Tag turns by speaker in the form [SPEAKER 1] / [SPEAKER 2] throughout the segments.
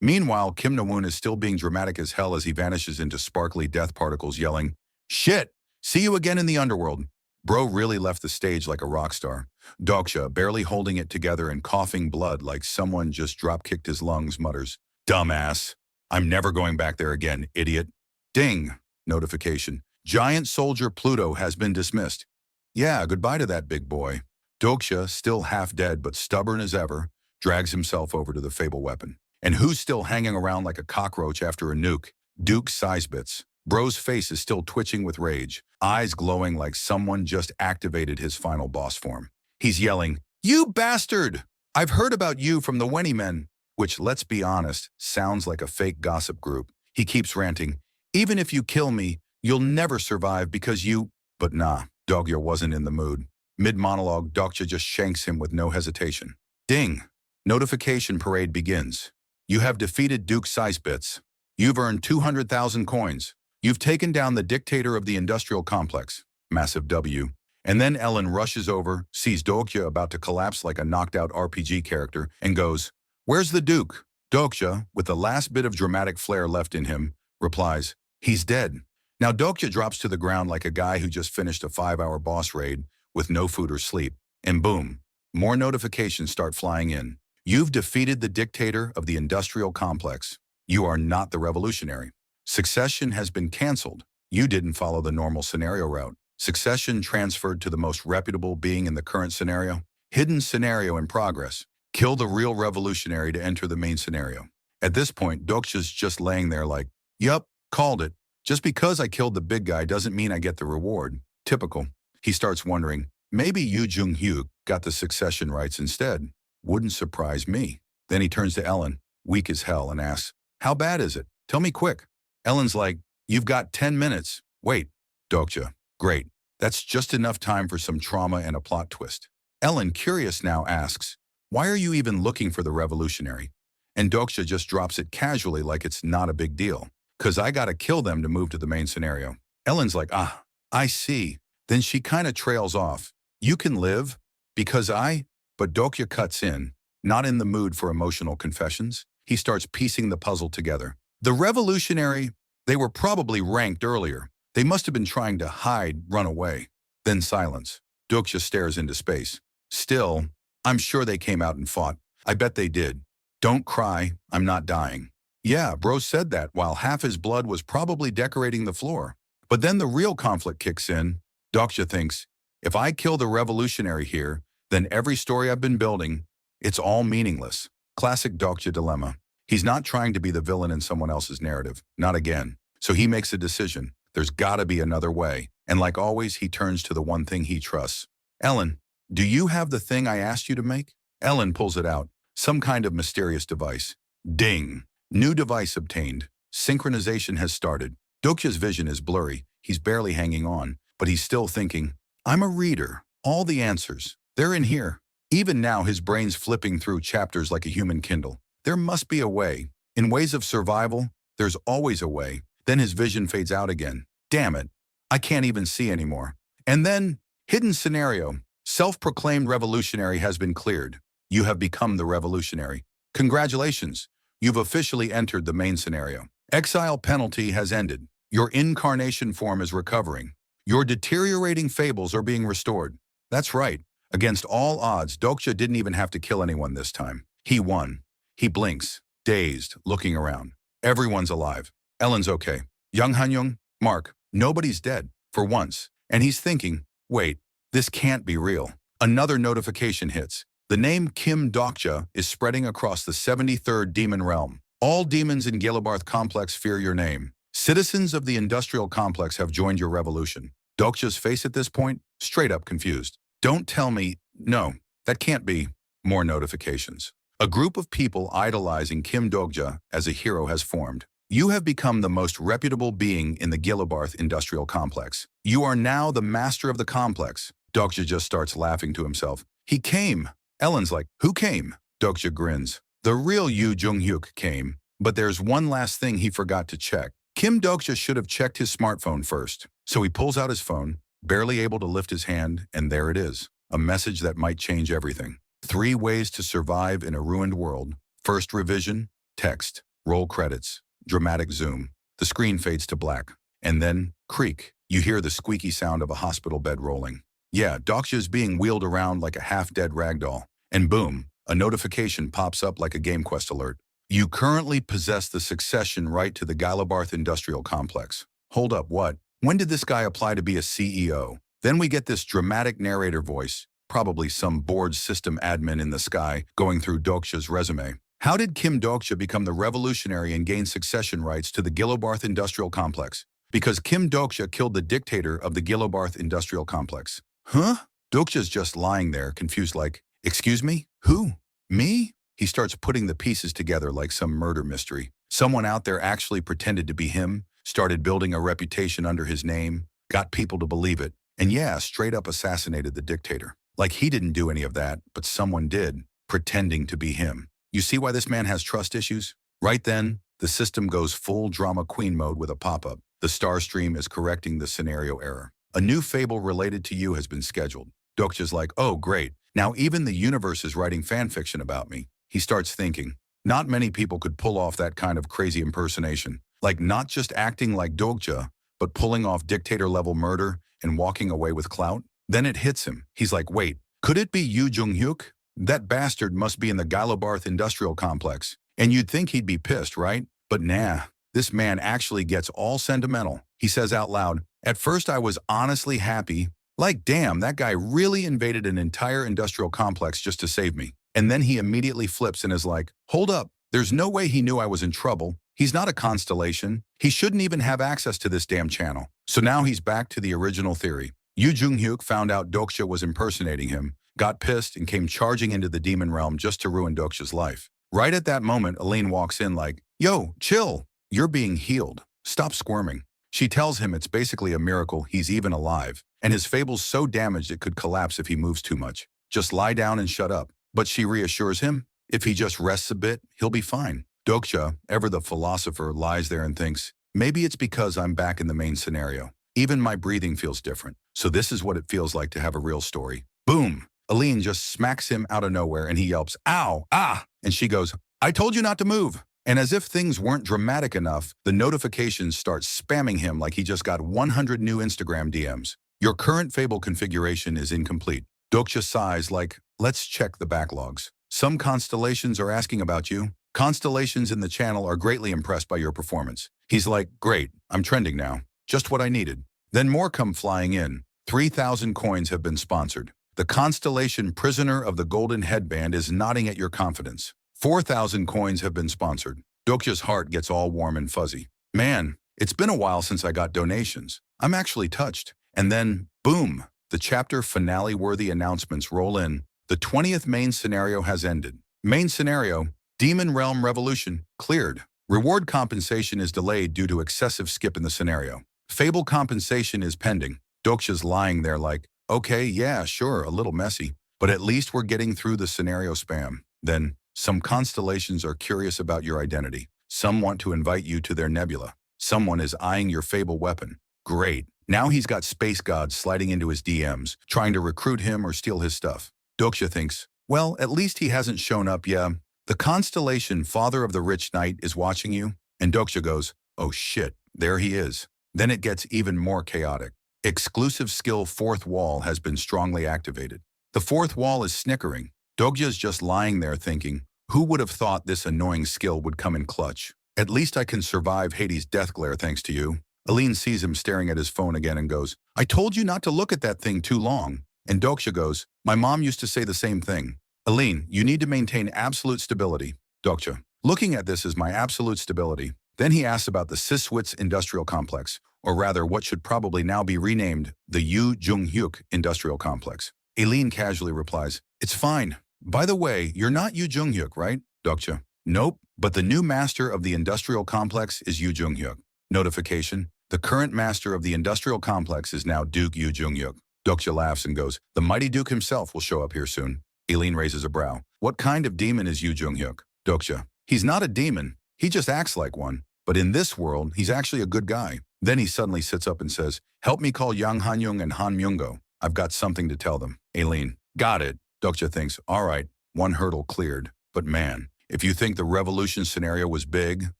[SPEAKER 1] Meanwhile, Kim Na-woon is still being dramatic as hell as he vanishes into sparkly death particles yelling, "Shit! See you again in the underworld." Bro really left the stage like a rock star. Dokja, barely holding it together and coughing blood like someone just drop-kicked his lungs, mutters, "Dumbass. I'm never going back there again, idiot." Ding! Notification. Giant soldier Pluto has been dismissed. Yeah, goodbye to that big boy. Dokja, still half dead but stubborn as ever, drags himself over to the fable weapon. And who's still hanging around like a cockroach after a nuke? Duke Sizebits. Bro's face is still twitching with rage, eyes glowing like someone just activated his final boss form. He's yelling, "You bastard! I've heard about you from the Wenny men," which, let's be honest, sounds like a fake gossip group. He keeps ranting, "Even if you kill me, you'll never survive because you..." But nah, Dokja wasn't in the mood. Mid-monologue, Dokja just shanks him with no hesitation. Ding! Notification parade begins. You have defeated Duke Sizebits. You've earned 200,000 coins. You've taken down the dictator of the industrial complex. Massive W. And then Ellen rushes over, sees Dokja about to collapse like a knocked-out RPG character, and goes, "Where's the Duke?" Dokja, with the last bit of dramatic flair left in him, replies, "He's dead." Now Dokja drops to the ground like a guy who just finished a 5-hour boss raid with no food or sleep. And boom, more notifications start flying in. You've defeated the dictator of the industrial complex. You are not the revolutionary. Succession has been canceled. You didn't follow the normal scenario route. Succession transferred to the most reputable being in the current scenario. Hidden scenario in progress. Kill the real revolutionary to enter the main scenario. At this point, Dokja's just laying there like, "Yup, called it. Just because I killed the big guy doesn't mean I get the reward." Typical. He starts wondering, maybe Yu Jung-hyuk got the succession rights instead. Wouldn't surprise me. Then he turns to Ellen, weak as hell, and asks, "How bad is it? Tell me quick." Ellen's like, "You've got 10 minutes. Wait." Dokja, "Great. That's just enough time for some trauma and a plot twist." Ellen, curious now, asks, "Why are you even looking for the revolutionary?" And Dokja just drops it casually like it's not a big deal. "'Cause I gotta kill them to move to the main scenario." Ellen's like, "Ah, I see." Then she kinda trails off. "You can live, because I..." But Dokja cuts in, not in the mood for emotional confessions. He starts piecing the puzzle together. The revolutionary, they were probably ranked earlier. They must have been trying to hide, run away. Then silence. Dokja stares into space. "Still, I'm sure they came out and fought. I bet they did. Don't cry, I'm not dying." Yeah, bro said that while half his blood was probably decorating the floor. But then the real conflict kicks in. Dokja thinks, if I kill the revolutionary here, then every story I've been building, it's all meaningless. Classic Dokja dilemma. He's not trying to be the villain in someone else's narrative. Not again. So he makes a decision. There's gotta be another way. And like always, he turns to the one thing he trusts. "Ellen, do you have the thing I asked you to make?" Ellen pulls it out. Some kind of mysterious device. Ding. New device obtained. Synchronization has started. Dokja's vision is blurry. He's barely hanging on. But he's still thinking, "I'm a reader. All the answers. They're in here." Even now, his brain's flipping through chapters like a human Kindle. There must be a way. In ways of survival, there's always a way. Then his vision fades out again. Damn it. I can't even see anymore. And then, hidden scenario. Self-proclaimed revolutionary has been cleared. You have become the revolutionary. Congratulations. You've officially entered the main scenario. Exile penalty has ended. Your incarnation form is recovering. Your deteriorating fables are being restored. That's right. Against all odds, Dokja didn't even have to kill anyone this time. He won. He blinks, dazed, looking around. Everyone's alive. Ellen's okay. Young Han-young, Mark, nobody's dead, for once. And he's thinking, wait, this can't be real. Another notification hits. The name Kim Dokja is spreading across the 73rd Demon Realm. All demons in Gilabarth Complex fear your name. Citizens of the industrial complex have joined your revolution. Dokja's face at this point, straight up confused. Don't tell me, no, that can't be. More notifications. A group of people idolizing Kim Dokja as a hero has formed. You have become the most reputable being in the Gilabarth industrial complex. You are now the master of the complex. Dokja just starts laughing to himself. He came. Ellen's like, who came? Dokja grins. The real Yu Jung-hyuk came. But there's one last thing he forgot to check. Kim Dokja should have checked his smartphone first. So he pulls out his phone, barely able to lift his hand, and there it is. A message that might change everything. 3 ways to survive in a ruined world. First revision, text, roll credits, dramatic zoom. The screen fades to black. And then, creak. You hear the squeaky sound of a hospital bed rolling. Yeah, Dokja is being wheeled around like a half-dead ragdoll. And boom, a notification pops up like a game quest alert. You currently possess the succession right to the Galabarth Industrial Complex. Hold up, what? When did this guy apply to be a CEO? Then we get this dramatic narrator voice, probably some bored system admin in the sky, going through Dokja's resume. How did Kim Dokja become the revolutionary and gain succession rights to the Galabarth Industrial Complex? Because Kim Dokja killed the dictator of the Galabarth Industrial Complex. Huh? Dokja's just lying there, confused like, excuse me? Who? Me? He starts putting the pieces together like some murder mystery. Someone out there actually pretended to be him, started building a reputation under his name, got people to believe it, and yeah, straight up assassinated the dictator. Like he didn't do any of that, but someone did, pretending to be him. You see why this man has trust issues? Right then, the system goes full drama queen mode with a pop-up. The star stream is correcting the scenario error. A new fable related to you has been scheduled. Dokja's like, oh great, now even the universe is writing fanfiction about me. He starts thinking, not many people could pull off that kind of crazy impersonation. Like not just acting like Dokja, but pulling off dictator-level murder and walking away with clout. Then it hits him. He's like, wait, could it be Yoo Jung-hyuk? That bastard must be in the Galabarth Industrial Complex. And you'd think he'd be pissed, right? But nah, this man actually gets all sentimental. He says out loud, at first I was honestly happy. Like, damn, that guy really invaded an entire industrial complex just to save me. And then he immediately flips and is like, hold up, there's no way he knew I was in trouble. He's not a constellation. He shouldn't even have access to this damn channel. So now he's back to the original theory. Yoo Jung-hyuk found out Dokja was impersonating him, got pissed, and came charging into the demon realm just to ruin Dokja's life. Right at that moment, Aline walks in like, yo, chill, you're being healed. Stop squirming. She tells him it's basically a miracle he's even alive, and his fable's so damaged it could collapse if he moves too much. Just lie down and shut up. But she reassures him, if he just rests a bit, he'll be fine. Dokja, ever the philosopher, lies there and thinks, maybe it's because I'm back in the main scenario. Even my breathing feels different. So this is what it feels like to have a real story. Boom! Aline just smacks him out of nowhere and he yelps, ow, ah! And she goes, I told you not to move. And as if things weren't dramatic enough, the notifications start spamming him like he just got 100 new Instagram DMs. Your current fable configuration is incomplete. Dokja sighs like, let's check the backlogs. Some constellations are asking about you. Constellations in the channel are greatly impressed by your performance. He's like, great, I'm trending now. Just what I needed. Then more come flying in. 3,000 coins have been sponsored. The constellation Prisoner of the Golden Headband is nodding at your confidence. 4,000 coins have been sponsored. Dokja's heart gets all warm and fuzzy. Man, it's been a while since I got donations. I'm actually touched. And then, boom, the chapter finale-worthy announcements roll in. The 20th main scenario has ended. Main scenario, Demon Realm Revolution, cleared. Reward compensation is delayed due to excessive skip in the scenario. Fable compensation is pending. Dokja's lying there like, okay, yeah, sure, a little messy, but at least we're getting through the scenario spam. Then, some constellations are curious about your identity. Some want to invite you to their nebula. Someone is eyeing your fable weapon. Great. Now he's got space gods sliding into his DMs, trying to recruit him or steal his stuff. Dokja thinks, well, at least he hasn't shown up yet. The constellation Father of the Rich Knight is watching you. And Dokja goes, oh shit, there he is. Then it gets even more chaotic. Exclusive skill Fourth Wall has been strongly activated. The fourth wall is snickering. Dokja's just lying there thinking, who would have thought this annoying skill would come in clutch? At least I can survive Hades' death glare thanks to you. Aline sees him staring at his phone again and goes, I told you not to look at that thing too long. And Dokja goes, my mom used to say the same thing. Aline, you need to maintain absolute stability. Dokja, looking at this is my absolute stability. Then he asks about the Siswitz Industrial Complex, or rather what should probably now be renamed the Yoo Jung-hyuk Industrial Complex. Aline casually replies, it's fine. By the way, you're not Yoo Jung-hyuk, right? Dokja, nope, but the new master of the industrial complex is Yoo Jung-hyuk. Notification, the current master of the industrial complex is now Duke Yoo Jung-hyuk. Dokja laughs and goes, the mighty Duke himself will show up here soon. Aline raises a brow. What kind of demon is Yoo Jung-hyuk? Dokja, he's not a demon. He just acts like one. But in this world, he's actually a good guy. Then he suddenly sits up and says, help me call Yang Hanyung and Han Myungo. I've got something to tell them. Aileen, got it. Dokja thinks, all right, one hurdle cleared. But man, if you think the revolution scenario was big,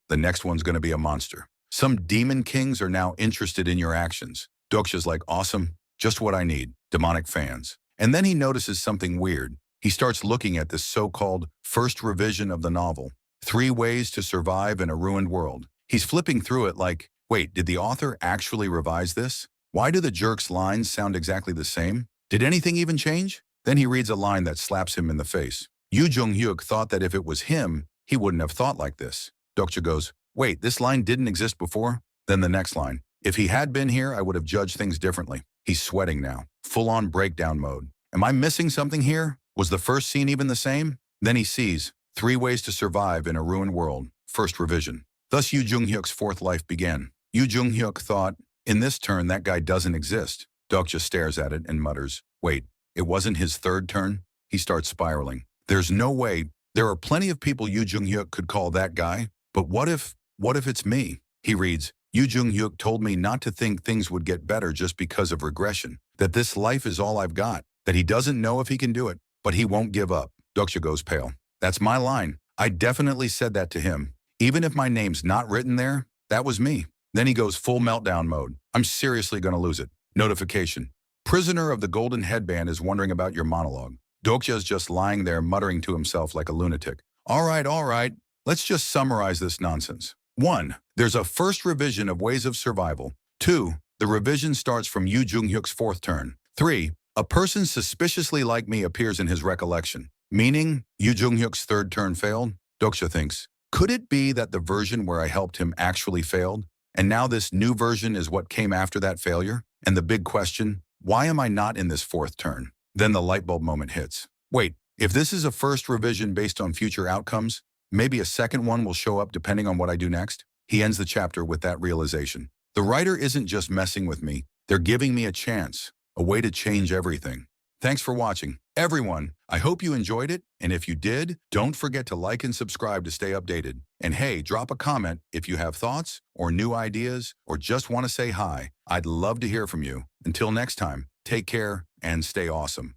[SPEAKER 1] the next one's going to be a monster. Some demon kings are now interested in your actions. Dokja's like, awesome, just what I need, demonic fans. And then he notices something weird. He starts looking at this so-called first revision of the novel, 3 Ways to Survive in a Ruined World. He's flipping through it like, wait, did the author actually revise this? Why do the jerk's lines sound exactly the same? Did anything even change? Then he reads a line that slaps him in the face. Yoo Jung-hyuk thought that if it was him, he wouldn't have thought like this. Dokja goes, wait, this line didn't exist before? Then the next line. If he had been here, I would have judged things differently. He's sweating now, full-on breakdown mode. Am I missing something here? Was the first scene even the same? Then he sees 3 Ways to Survive in a Ruined World, first revision. Thus Yoo Jung-hyuk's fourth life began. Yoo Jung-hyuk thought, in this turn, that guy doesn't exist. Dokja stares at it and mutters, wait, it wasn't his third turn? He starts spiraling. There's no way. There are plenty of people Yoo Jung-hyuk could call that guy, but what if it's me? He reads, Yoo Jung-hyuk told me not to think things would get better just because of regression, that this life is all I've got, that he doesn't know if he can do it, but he won't give up. Dokja goes pale. That's my line. I definitely said that to him. Even if my name's not written there, that was me. Then he goes full meltdown mode. I'm seriously gonna lose it. Notification. Prisoner of the Golden Headband is wondering about your monologue. Dokja's just lying there muttering to himself like a lunatic. All right. Let's just summarize this nonsense. 1. There's a first revision of Ways of Survival. 2. The revision starts from Yoo Jung-hyuk's fourth turn. 3. A person suspiciously like me appears in his recollection. Meaning, Yoo Jung-hyuk's third turn failed? Dokja thinks, could it be that the version where I helped him actually failed? And now this new version is what came after that failure? And the big question, why am I not in this fourth turn? Then the light bulb moment hits. Wait, if this is a first revision based on future outcomes, maybe a second one will show up depending on what I do next? He ends the chapter with that realization. The writer isn't just messing with me, they're giving me a chance, a way to change everything. Thanks for watching. Everyone, I hope you enjoyed it, and if you did, don't forget to like and subscribe to stay updated. And hey, drop a comment if you have thoughts or new ideas or just want to say hi. I'd love to hear from you. Until next time, take care and stay awesome.